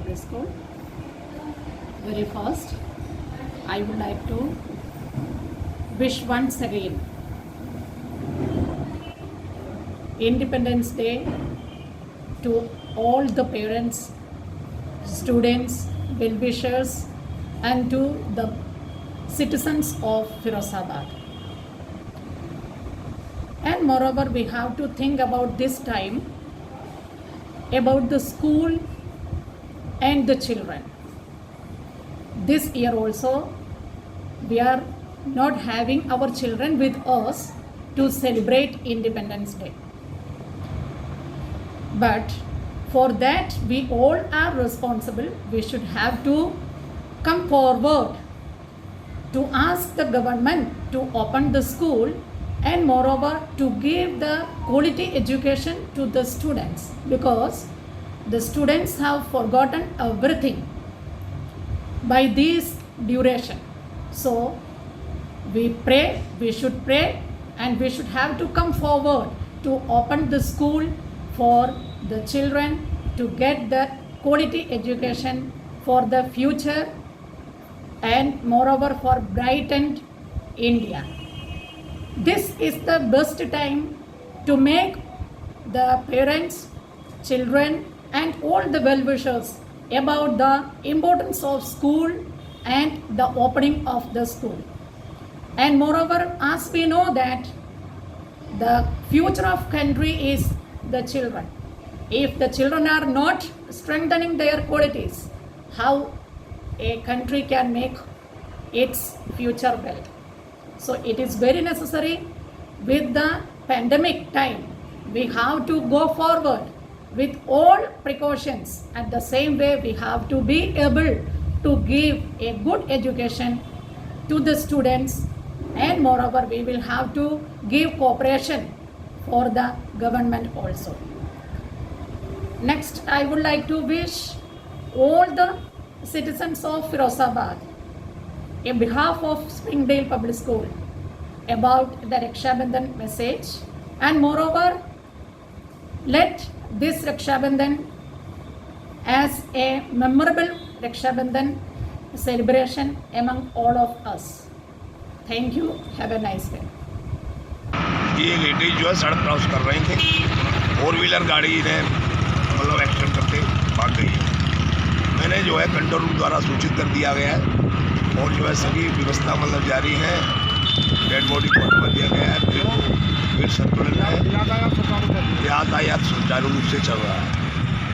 Public School. Very first, I would like to wish once again Independence Day to all the parents, students, well-wishers, and to the citizens of Firozabad. And moreover, we have to think about this time about the school and the children. This year also, we are not having our children with us to celebrate Independence Day. But for that, we all are responsible. We should have to come forward to ask the government to open the school and moreover to give the quality education to the students, because the students have forgotten everything by this duration. So we should pray, and we should have to come forward to open the school for the children to get the quality education for the future and moreover for brightened India. This is the best time to make the parents, children, and all the well-wishers about the importance of school and the opening of the school. And moreover, as we know that the future of country is the children. If the children are not strengthening their qualities, how a country can make its future well? So it is very necessary with the pandemic time. We have to go forward with all precautions. At the same way, we have to be able to give a good education to the students, and moreover, we will have to give cooperation for the government also. Next, I would like to wish all the citizens of Firozabad, on behalf of Springdale Public School, about the Raksha Bandhan message, and moreover, let this Raksha Bandhan as a memorable Raksha Bandhan celebration among all of us. Thank you. Have a nice day. ये ladies जो है सड़क cross कर रही थी, 4 wheeler गाड़ी ने मतलब एक्सीडेंट करके भाग गई है। मैंने जो है कंट्रोल रूम द्वारा सूचित कर दिया गया है और जो है सभी व्यवस्था मतलब जारी है। डेड बॉडी को हटा दिया गया है, फिर सर्कुलर है, यातायात सुचारू रूप से चल रहा है।